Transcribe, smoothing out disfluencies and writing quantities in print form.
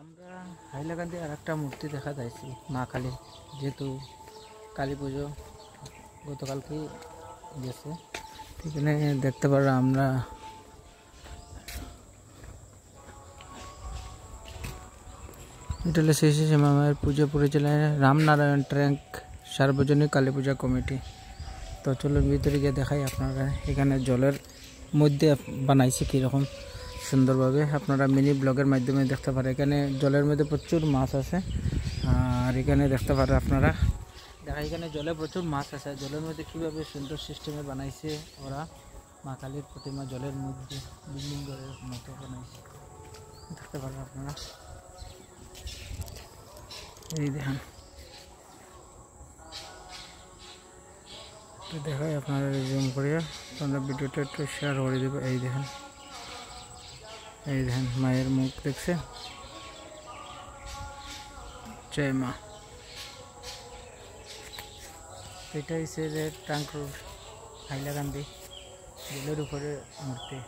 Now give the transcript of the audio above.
আমরা হাইলাকান্দি আর একটা মূর্তি দেখা যাইছি মা কালী, যেহেতু কালী পুজো গতকালকে গেছে, এখানে দেখতে পারো আমরা এটা হলো শ্রী শ্রী মায়ের পুজো পরিচালনায় রামনারায়ণ ট্র্যাঙ্ক সার্বজনীন কালী পূজা কমিটি। তো চলুন ভিতরে গিয়ে দেখাই আপনারা। এখানে জলের মধ্যে বানাইছে কীরকম সুন্দরভাবে, আপনারা মিনি ব্লগের মাধ্যমে দেখতে পারেন। এখানে জলের মধ্যে প্রচুর মাছ আছে, আর এখানে দেখতে পারেন আপনারা দেখা, এখানে জলে প্রচুর মাছ আছে। জলের মধ্যে কীভাবে সুন্দর সিস্টেমে বানাইছে ওরা মা কালীর প্রতিমা, জলের মধ্যে বিল্ডিং ঘরের মতো বানাইছে, দেখতে পারেন আপনারা। এই দেখেন, তো দেখাই আপনারা জুম করিয়া আপনারা ভিডিওটা একটু শেয়ার করে দেবো। এই দেখেন, এই দেখেন মায়ের মুখ দেখছে। জয় মা। এটা হচ্ছে যে ট্রাঙ্ক রোড হাইলাকান্দি, জলের উপরে মূর্তি।